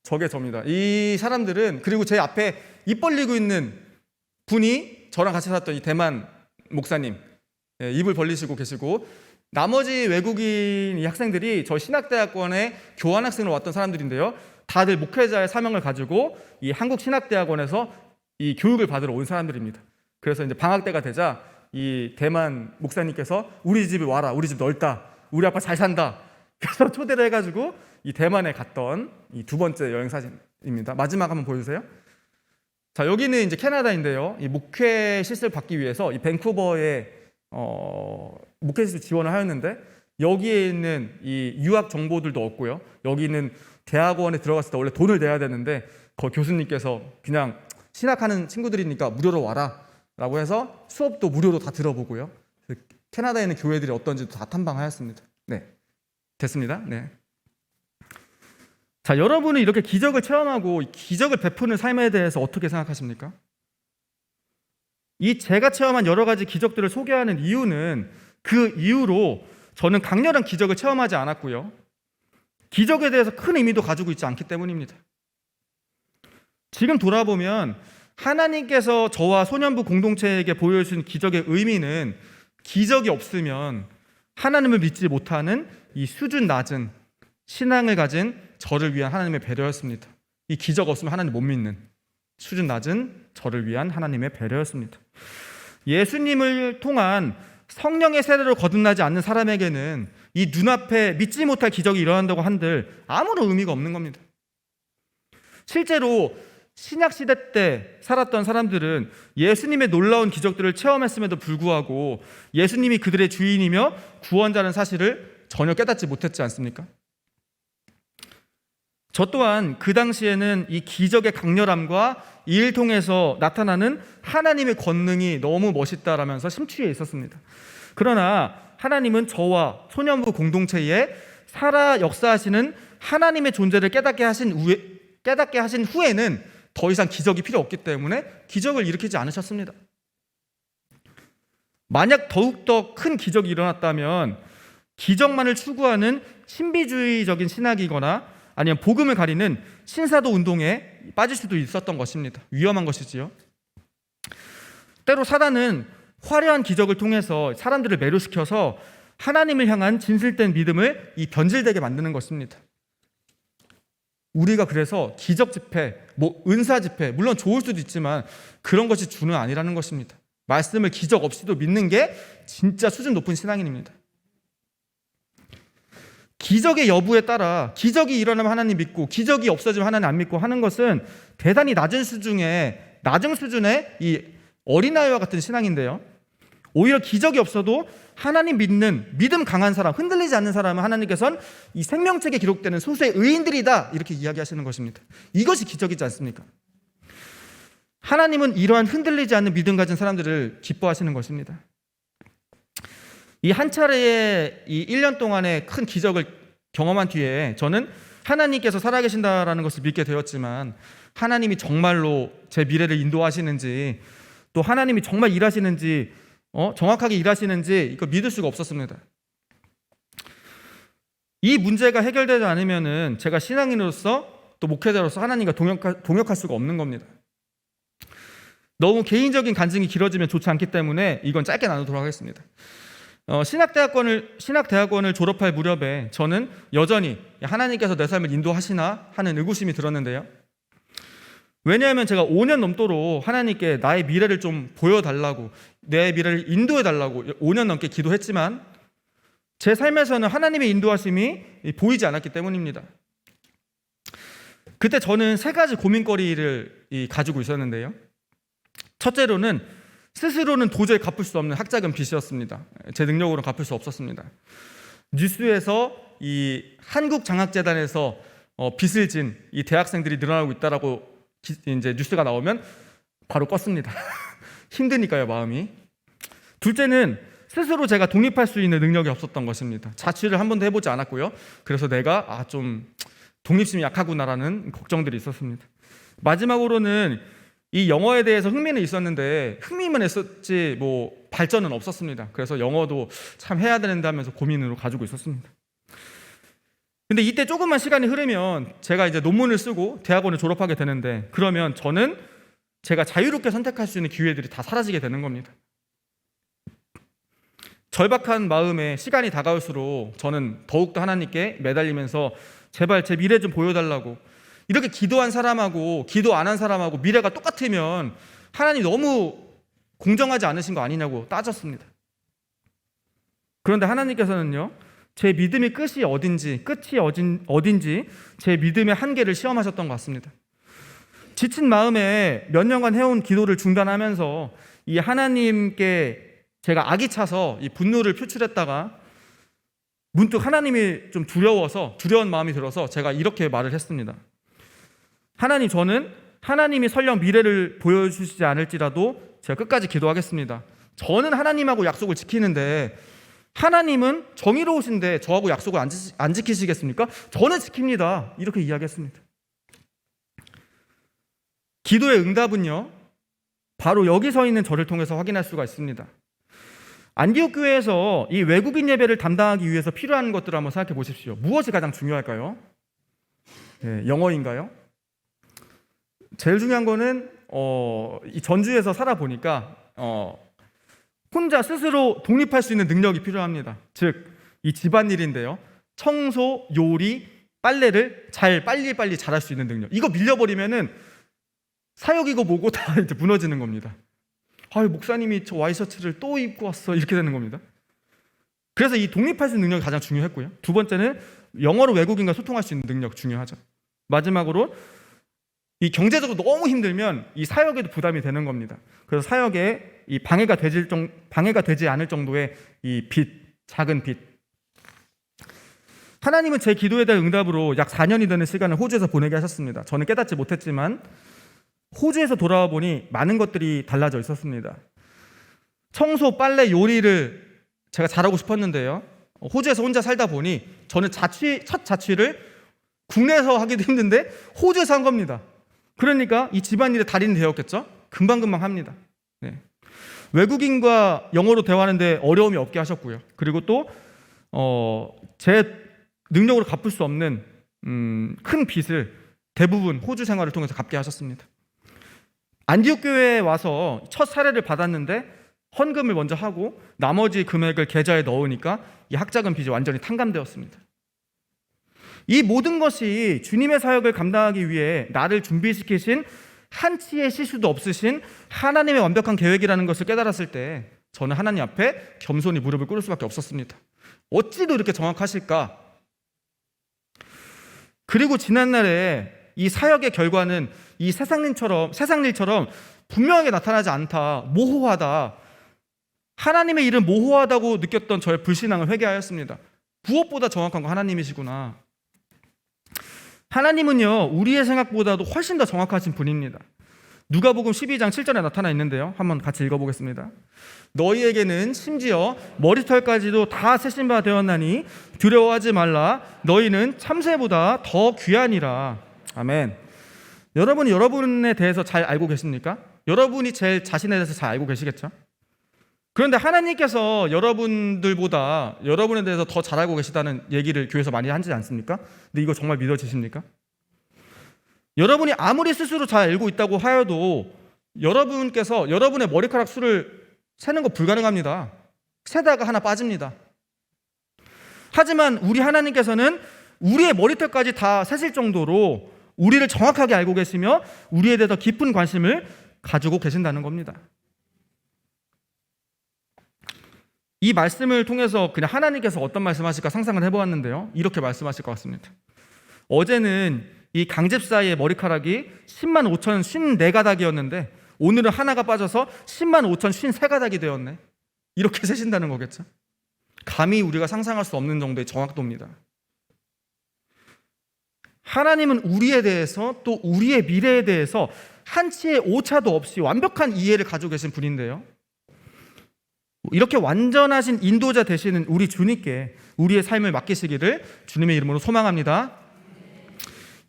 저게 저입니다. 이 사람들은, 그리고 제 앞에 입 벌리고 있는 분이 저랑 같이 살았던 이 대만 목사님, 입을 벌리시고 계시고, 나머지 외국인 이 학생들이 저 신학대학원에 교환학생으로 왔던 사람들인데요, 다들 목회자의 사명을 가지고 이 한국신학대학원에서 이 교육을 받으러 온 사람들입니다. 그래서 이제 방학 때가 되자 이 대만 목사님께서 우리 집에 와라, 우리 집 넓다, 우리 아빠 잘 산다, 그래서 초대를 해가지고 이 대만에 갔던 이 두 번째 여행 사진입니다. 마지막 한번 보여주세요. 자, 여기는 이제 캐나다인데요, 이 목회 실습을 받기 위해서 이 밴쿠버에 목회 실습 지원을 하였는데, 여기에 있는 이 유학 정보들도 없고요, 여기는 대학원에 들어갔을 때 원래 돈을 내야 되는데 거기 교수님께서 그냥 신학하는 친구들이니까 무료로 와라 라고 해서 수업도 무료로 다 들어보고요, 캐나다에 있는 교회들이 어떤지도 다 탐방하였습니다. 네, 됐습니다. 네. 자, 여러분은 이렇게 기적을 체험하고 기적을 베푸는 삶에 대해서 어떻게 생각하십니까? 이 제가 체험한 여러 가지 기적들을 소개하는 이유는 그 이후로 저는 강렬한 기적을 체험하지 않았고요. 기적에 대해서 큰 의미도 가지고 있지 않기 때문입니다. 지금 돌아보면 하나님께서 저와 소년부 공동체에게 보여주신 기적의 의미는 기적이 없으면 하나님을 믿지 못하는 이 수준 낮은 신앙을 가진 저를 위한 하나님의 배려였습니다. 이 기적 없으면 하나님 못 믿는 수준 낮은 저를 위한 하나님의 배려였습니다. 예수님을 통한 성령의 세례로 거듭나지 않는 사람에게는 이 눈앞에 믿지 못할 기적이 일어난다고 한들 아무런 의미가 없는 겁니다. 실제로 신약시대 때 살았던 사람들은 예수님의 놀라운 기적들을 체험했음에도 불구하고 예수님이 그들의 주인이며 구원자라는 사실을 전혀 깨닫지 못했지 않습니까? 저 또한 그 당시에는 이 기적의 강렬함과 이를 통해서 나타나는 하나님의 권능이 너무 멋있다라면서 심취해 있었습니다. 그러나 하나님은 저와 소년부 공동체에 살아 역사하시는 하나님의 존재를 깨닫게 하신 후에는 더 이상 기적이 필요 없기 때문에 기적을 일으키지 않으셨습니다. 만약 더욱더 큰 기적이 일어났다면 기적만을 추구하는 신비주의적인 신학이거나 아니면 복음을 가리는 신사도 운동에 빠질 수도 있었던 것입니다. 위험한 것이지요. 때로 사단은 화려한 기적을 통해서 사람들을 매료시켜서 하나님을 향한 진실된 믿음을 변질되게 만드는 것입니다. 우리가 그래서 기적 집회, 은사 집회, 물론 좋을 수도 있지만 그런 것이 주는 아니라는 것입니다. 말씀을 기적 없이도 믿는 게 진짜 수준 높은 신앙인입니다. 기적의 여부에 따라 기적이 일어나면 하나님 믿고 기적이 없어지면 하나님 안 믿고 하는 것은 대단히 낮은 수준의 이 어린아이와 같은 신앙인데요. 오히려 기적이 없어도 하나님 믿는 믿음 강한 사람, 흔들리지 않는 사람은 하나님께서는 이 생명책에 기록되는 소수의 의인들이다 이렇게 이야기하시는 것입니다. 이것이 기적이지 않습니까? 하나님은 이러한 흔들리지 않는 믿음 가진 사람들을 기뻐하시는 것입니다. 이 한 차례의 이 1년 동안의 큰 기적을 경험한 뒤에 저는 하나님께서 살아계신다라는 것을 믿게 되었지만 하나님이 정말로 제 미래를 인도하시는지 또 하나님이 정말 일하시는지 정확하게 일하시는지 이거 믿을 수가 없었습니다. 이 문제가 해결되지 않으면은 제가 신앙인으로서 또 목회자로서 하나님과 동역할 수가 없는 겁니다. 너무 개인적인 간증이 길어지면 좋지 않기 때문에 이건 짧게 나누도록 하겠습니다. 신학대학원을 졸업할 무렵에 저는 여전히 하나님께서 내 삶을 인도하시나 하는 의구심이 들었는데요. 왜냐하면 제가 5년 넘도록 하나님께 나의 미래를 좀 보여달라고 내 미래를 인도해달라고 5년 넘게 기도했지만 제 삶에서는 하나님의 인도하심이 보이지 않았기 때문입니다. 그때 저는 3가지 고민거리를 가지고 있었는데요. 첫째로는 스스로는 도저히 갚을 수 없는 학자금 빚이었습니다. 제 능력으로는 갚을 수 없었습니다. 뉴스에서 이 한국장학재단에서 빚을 진 이 대학생들이 늘어나고 있다라고 이제 뉴스가 나오면 바로 껐습니다. 힘드니까요, 마음이. 둘째는 스스로 제가 독립할 수 있는 능력이 없었던 것입니다. 자취를 한 번도 해보지 않았고요. 그래서 내가 좀 독립심이 약하구나라는 걱정들이 있었습니다. 마지막으로는 이 영어에 대해서 흥미는 있었는데 흥미만 했었지 발전은 없었습니다. 그래서 영어도 참 해야 되는데 하면서 고민으로 가지고 있었습니다. 근데 이때 조금만 시간이 흐르면 제가 이제 논문을 쓰고 대학원을 졸업하게 되는데 그러면 저는 제가 자유롭게 선택할 수 있는 기회들이 다 사라지게 되는 겁니다. 절박한 마음에 시간이 다가올수록 저는 더욱더 하나님께 매달리면서 제발 제 미래 좀 보여달라고 이렇게 기도한 사람하고 기도 안 한 사람하고 미래가 똑같으면 하나님 너무 공정하지 않으신 거 아니냐고 따졌습니다. 그런데 하나님께서는요, 제 믿음의 끝이 어딘지 제 믿음의 한계를 시험하셨던 것 같습니다. 지친 마음에 몇 년간 해온 기도를 중단하면서 이 하나님께 제가 악이 차서 이 분노를 표출했다가 문득 하나님이 좀 두려운 마음이 들어서 제가 이렇게 말을 했습니다. 하나님, 저는 하나님이 설령 미래를 보여주시지 않을지라도 제가 끝까지 기도하겠습니다. 저는 하나님하고 약속을 지키는데 하나님은 정의로우신데 저하고 약속을 안 지키시겠습니까? 저는 지킵니다. 이렇게 이야기했습니다. 기도의 응답은요, 바로 여기 서 있는 저를 통해서 확인할 수가 있습니다. 안디옥 교회에서 이 외국인 예배를 담당하기 위해서 필요한 것들을 한번 생각해 보십시오. 무엇이 가장 중요할까요? 영어인가요? 제일 중요한 거는 이 전주에서 살아보니까 혼자 스스로 독립할 수 있는 능력이 필요합니다. 즉, 이 집안일인데요, 청소, 요리, 빨래를 빨리 잘할 수 있는 능력. 이거 밀려버리면은 사역이고 뭐고 다 이제 무너지는 겁니다. 아유, 목사님이 저 와이셔츠를 또 입고 왔어, 이렇게 되는 겁니다. 그래서 이 독립할 수 있는 능력이 가장 중요했고요. 두 번째는 영어로 외국인과 소통할 수 있는 능력 중요하죠. 마지막으로 이 경제적으로 너무 힘들면 이 사역에도 부담이 되는 겁니다. 그래서 사역에 이 방해가 되지 않을 정도의 이 작은 빚. 하나님은 제 기도에 대한 응답으로 약 4년이 되는 시간을 호주에서 보내게 하셨습니다. 저는 깨닫지 못했지만 호주에서 돌아와 보니 많은 것들이 달라져 있었습니다. 청소, 빨래, 요리를 제가 잘하고 싶었는데요, 호주에서 혼자 살다 보니 저는 첫 자취를 국내에서 하기도 힘든데 호주에서 한 겁니다. 그러니까 이 집안일의 달인이 되었겠죠? 금방금방 합니다. 네. 외국인과 영어로 대화하는데 어려움이 없게 하셨고요. 그리고 또 제 능력으로 갚을 수 없는 큰 빚을 대부분 호주 생활을 통해서 갚게 하셨습니다. 안디옥 교회에 와서 첫 사례를 받았는데 헌금을 먼저 하고 나머지 금액을 계좌에 넣으니까 이 학자금 빚이 완전히 탕감되었습니다. 이 모든 것이 주님의 사역을 감당하기 위해 나를 준비시키신 한치의 실수도 없으신 하나님의 완벽한 계획이라는 것을 깨달았을 때 저는 하나님 앞에 겸손히 무릎을 꿇을 수밖에 없었습니다. 어찌도 이렇게 정확하실까? 그리고 지난날에 이 사역의 결과는 이 세상 일처럼 분명하게 나타나지 않다, 모호하다, 하나님의 일은 모호하다고 느꼈던 저의 불신앙을 회개하였습니다. 무엇보다 정확한 건 하나님이시구나. 하나님은요, 우리의 생각보다도 훨씬 더 정확하신 분입니다. 누가복음 12장 7절에 나타나 있는데요, 한번 같이 읽어보겠습니다. 너희에게는 심지어 머리털까지도 다 세신 바 되었나니 두려워하지 말라. 너희는 참새보다 더 귀하니라. 아멘. 여러분이 여러분에 대해서 잘 알고 계십니까? 여러분이 제일 자신에 대해서 잘 알고 계시겠죠? 그런데 하나님께서 여러분들보다 여러분에 대해서 더 잘 알고 계시다는 얘기를 교회에서 많이 하지 않습니까? 근데 이거 정말 믿어지십니까? 여러분이 아무리 스스로 잘 알고 있다고 하여도 여러분께서 여러분의 머리카락 수를 세는 거 불가능합니다. 세다가 하나 빠집니다. 하지만 우리 하나님께서는 우리의 머리털까지 다 세실 정도로 우리를 정확하게 알고 계시며 우리에 대해서 깊은 관심을 가지고 계신다는 겁니다. 이 말씀을 통해서 그냥 하나님께서 어떤 말씀하실까 상상을 해보았는데요, 이렇게 말씀하실 것 같습니다. 어제는 이 강집사의 머리카락이 10만 5천 54가닥이었는데 오늘은 하나가 빠져서 10만 5천 53가닥이 되었네. 이렇게 세신다는 거겠죠. 감히 우리가 상상할 수 없는 정도의 정확도입니다. 하나님은 우리에 대해서 또 우리의 미래에 대해서 한치의 오차도 없이 완벽한 이해를 가지고 계신 분인데요, 이렇게 완전하신 인도자 되시는 우리 주님께 우리의 삶을 맡기시기를 주님의 이름으로 소망합니다.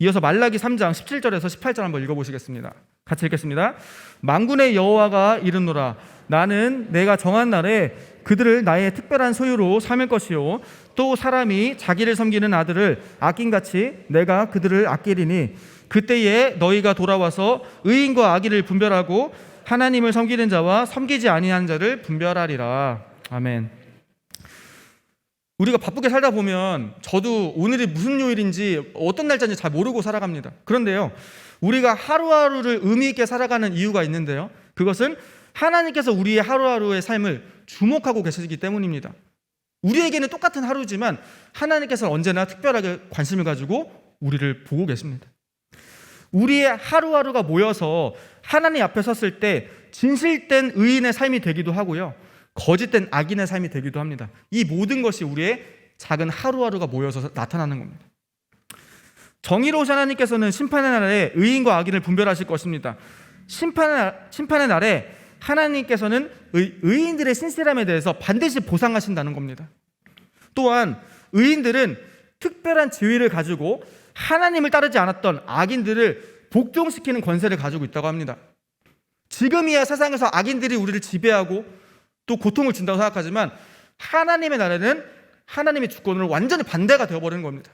이어서 말라기 3장 17절에서 18절 한번 읽어보시겠습니다. 같이 읽겠습니다. 만군의 여호와가 이르노라. 나는 내가 정한 날에 그들을 나의 특별한 소유로 삼을 것이요 또 사람이 자기를 섬기는 아들을 아낌같이 내가 그들을 아끼리니 그때에 너희가 돌아와서 의인과 악인을 분별하고 하나님을 섬기는 자와 섬기지 아니하는 자를 분별하리라. 아멘. 우리가 바쁘게 살다 보면 저도 오늘이 무슨 요일인지 어떤 날짜인지 잘 모르고 살아갑니다. 그런데요, 우리가 하루하루를 의미 있게 살아가는 이유가 있는데요, 그것은 하나님께서 우리의 하루하루의 삶을 주목하고 계시기 때문입니다. 우리에게는 똑같은 하루지만 하나님께서는 언제나 특별하게 관심을 가지고 우리를 보고 계십니다. 우리의 하루하루가 모여서 하나님 앞에 섰을 때 진실된 의인의 삶이 되기도 하고요, 거짓된 악인의 삶이 되기도 합니다. 이 모든 것이 우리의 작은 하루하루가 모여서 나타나는 겁니다. 정의로우신 하나님께서는 심판의 날에 의인과 악인을 분별하실 것입니다. 심판의 날에 하나님께서는 의인들의 신실함에 대해서 반드시 보상하신다는 겁니다. 또한 의인들은 특별한 지위를 가지고 하나님을 따르지 않았던 악인들을 복종시키는 권세를 가지고 있다고 합니다. 지금이야 세상에서 악인들이 우리를 지배하고 또 고통을 준다고 생각하지만 하나님의 나라는 하나님의 주권으로 완전히 반대가 되어버리는 겁니다.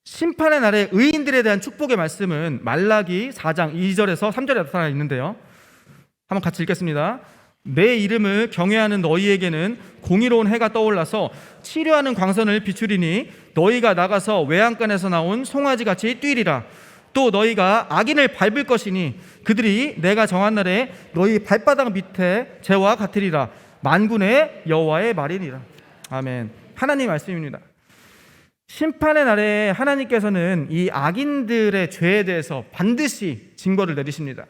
심판의 날에 의인들에 대한 축복의 말씀은 말라기 4장 2절에서 3절에 나타나 있는데요. 한번 같이 읽겠습니다. 내 이름을 경외하는 너희에게는 공의로운 해가 떠올라서 치료하는 광선을 비추리니 너희가 나가서 외양간에서 나온 송아지같이 뛰리라. 또 너희가 악인을 밟을 것이니 그들이 내가 정한 날에 너희 발바닥 밑에 재와 같으리라. 만군의 여호와의 말이니라. 아멘. 하나님 말씀입니다. 심판의 날에 하나님께서는 이 악인들의 죄에 대해서 반드시 징벌을 내리십니다.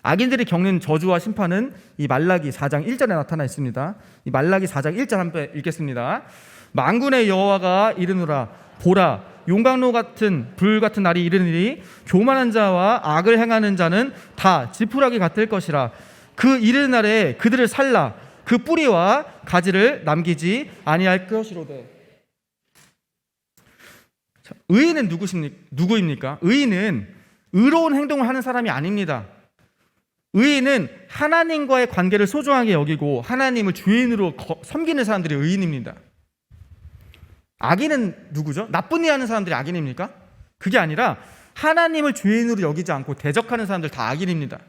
악인들이 겪는 저주와 심판은 이 말라기 4장 1절에 나타나 있습니다. 이 말라기 4장 1절 한번 읽겠습니다. 만군의 여호와가 이르노라. 보라, 용광로 같은 불 같은 날이 이르니 교만한 자와 악을 행하는 자는 다 지푸라기 같을 것이라. 그 이르는 날에 그들을 살라. 그 뿌리와 가지를 남기지 아니할 것이로되. 의인은 누구입니까? 의인은 의로운 행동을 하는 사람이 아닙니다. 의인은 하나님과의 관계를 소중하게 여기고 하나님을 주인으로 섬기는 사람들이 의인입니다. 악인은 누구죠? 나쁜 일 하는 사람들이 악인입니까? 그게 아니라 하나님을 주인으로 여기지 않고 대적하는 사람들 다 악인입니다.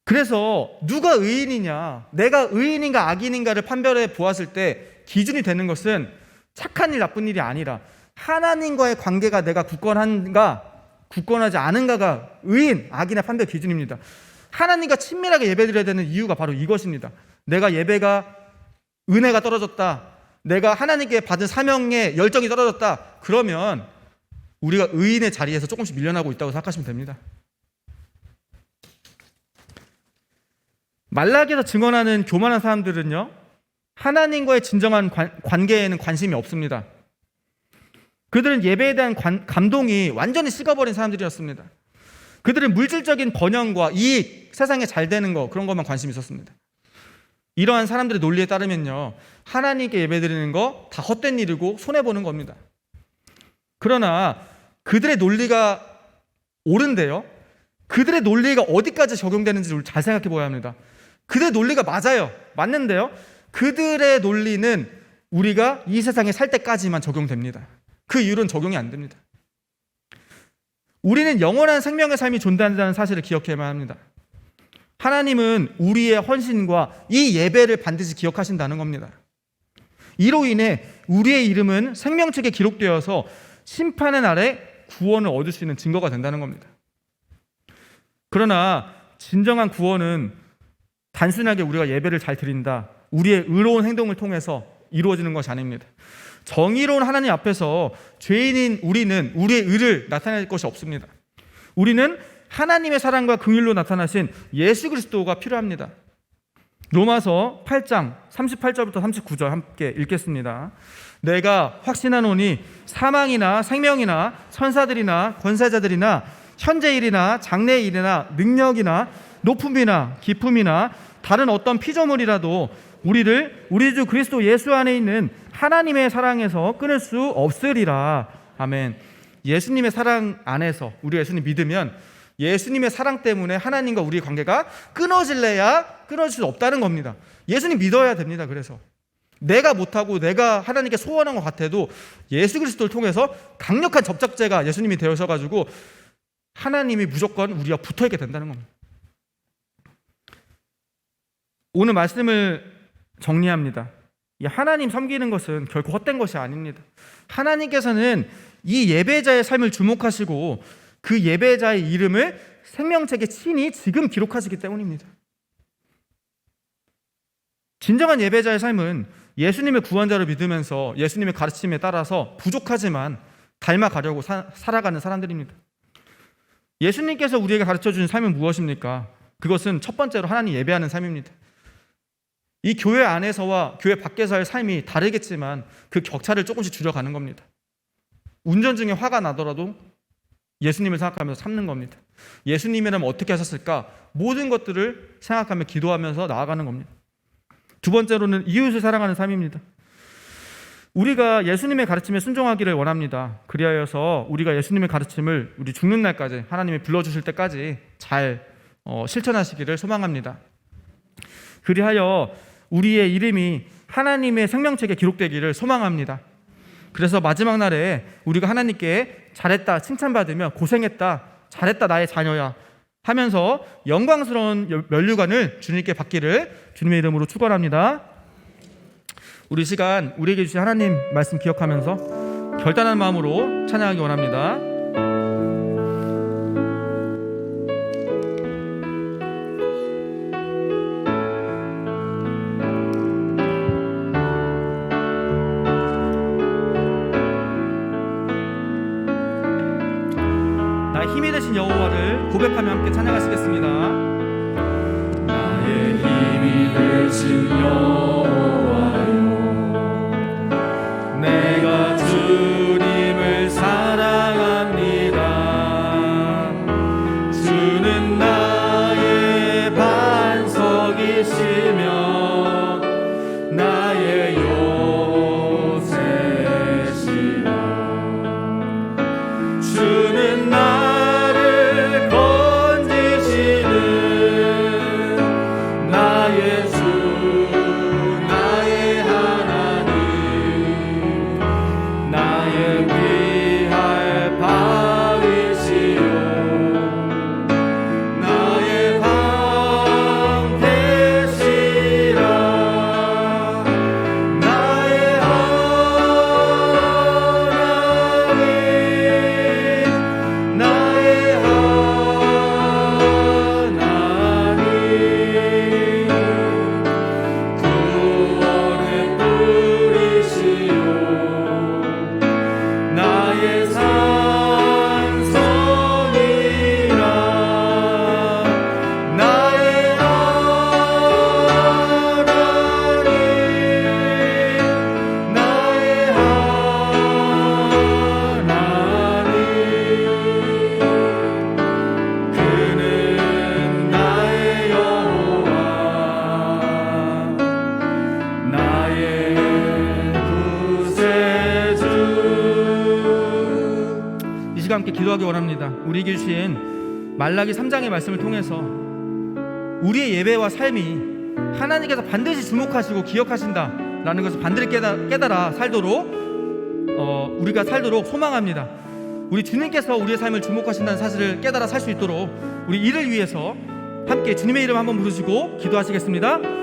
그래서 누가 의인이냐, 내가 의인인가 악인인가를 판별해 보았을 때 기준이 되는 것은 착한 일, 나쁜 일이 아니라 하나님과의 관계가 내가 굳건한가, 굳건하지 않은가가 의인, 악인의 판별 기준입니다. 하나님과 친밀하게 예배드려야 되는 이유가 바로 이것입니다. 내가 예배가 은혜가 떨어졌다, 내가 하나님께 받은 사명의 열정이 떨어졌다, 그러면 우리가 의인의 자리에서 조금씩 밀려나고 있다고 생각하시면 됩니다. 말라기에서 증언하는 교만한 사람들은요, 하나님과의 진정한 관계에는 관심이 없습니다. 그들은 예배에 대한 감동이 완전히 식어버린 사람들이었습니다. 그들은 물질적인 번영과 이익, 세상에 잘 되는 거, 그런 것만 관심이 있었습니다. 이러한 사람들의 논리에 따르면요, 하나님께 예배드리는 거 다 헛된 일이고 손해보는 겁니다. 그러나 그들의 논리가 옳은데요, 그들의 논리가 어디까지 적용되는지 잘 생각해 보아야 합니다. 그들의 논리가 맞는데요, 그들의 논리는 우리가 이 세상에 살 때까지만 적용됩니다. 그 이후로는 적용이 안 됩니다. 우리는 영원한 생명의 삶이 존재한다는 사실을 기억해야만 합니다. 하나님은 우리의 헌신과 이 예배를 반드시 기억하신다는 겁니다. 이로 인해 우리의 이름은 생명책에 기록되어서 심판의 날에 구원을 얻을 수 있는 증거가 된다는 겁니다. 그러나 진정한 구원은 단순하게 우리가 예배를 잘 드린다, 우리의 의로운 행동을 통해서 이루어지는 것이 아닙니다. 정의로운 하나님 앞에서 죄인인 우리는 우리의 의를 나타낼 것이 없습니다. 우리는 하나님의 사랑과 긍휼로 나타나신 예수 그리스도가 필요합니다. 로마서 8장 38절부터 39절 함께 읽겠습니다. 내가 확신하노니 사망이나 생명이나 천사들이나 권세자들이나 현재일이나 장래일이나 능력이나 높음이나 깊음이나 다른 어떤 피조물이라도 우리를 우리 주 그리스도 예수 안에 있는 하나님의 사랑에서 끊을 수 없으리라. 아멘. 예수님의 사랑 안에서 우리 예수님 믿으면 예수님의 사랑 때문에 하나님과 우리의 관계가 끊어질래야 끊어질 수 없다는 겁니다. 예수님 믿어야 됩니다. 그래서 내가 못하고 내가 하나님께 소원한 것 같아도 예수 그리스도를 통해서 강력한 접착제가 예수님이 되어셔가지고 하나님이 무조건 우리와 붙어있게 된다는 겁니다. 오늘 말씀을 정리합니다. 이 하나님 섬기는 것은 결코 헛된 것이 아닙니다. 하나님께서는 이 예배자의 삶을 주목하시고 그 예배자의 이름을 생명책에 친히 지금 기록하시기 때문입니다. 진정한 예배자의 삶은 예수님의 구원자를 믿으면서 예수님의 가르침에 따라서 부족하지만 닮아가려고 살아가는 사람들입니다. 예수님께서 우리에게 가르쳐주신 삶은 무엇입니까? 그것은 첫 번째로 하나님 예배하는 삶입니다. 이 교회 안에서와 교회 밖에서의 삶이 다르겠지만 그 격차를 조금씩 줄여가는 겁니다. 운전 중에 화가 나더라도 예수님을 생각하면서 참는 겁니다. 예수님이라면 어떻게 하셨을까? 모든 것들을 생각하며 기도하면서 나아가는 겁니다. 두 번째로는 이웃을 사랑하는 삶입니다. 우리가 예수님의 가르침에 순종하기를 원합니다. 그리하여서 우리가 예수님의 가르침을 우리 죽는 날까지, 하나님이 불러주실 때까지 잘 실천하시기를 소망합니다. 그리하여 우리의 이름이 하나님의 생명책에 기록되기를 소망합니다. 그래서 마지막 날에 우리가 하나님께 잘했다 칭찬받으며 고생했다, 잘했다 나의 자녀야 하면서 영광스러운 면류관을 주님께 받기를 주님의 이름으로 축원합니다. 우리 시간 우리에게 주신 하나님 말씀 기억하면서 결단한 마음으로 찬양하기 원합니다. 나의 힘이 되신 여호와를 고백하며 함께 찬양하시겠습니다. 나의 힘이 되신 여호와여, 내가 주님을 사랑합니다. 주는 나의 반석이시며 나의 요새시라. 주는 나를 건지시는 나의 주, 나의 하나님, 나의 위할 바위시요, 나의 방 되시라. 나의 하나님, 나의 하나님, 구원의 뿌리시요, 나의 산성이라. 나의 하나님, 나의 하나님, 그는 나의 여호와, 나의 구세주. 이 시간 함께 기도하기 원합니다. 우리에게 주신 말라기 3장의 말씀을 통해서 우리의 예배와 삶이 하나님께서 반드시 주목하시고 기억하신다라는 것을 반드시 깨달아 살도록 우리가 살도록 소망합니다. 우리 주님께서 우리의 삶을 주목하신다는 사실을 깨달아 살 수 있도록 우리 이를 위해서 함께 주님의 이름 한번 부르시고 기도하시겠습니다.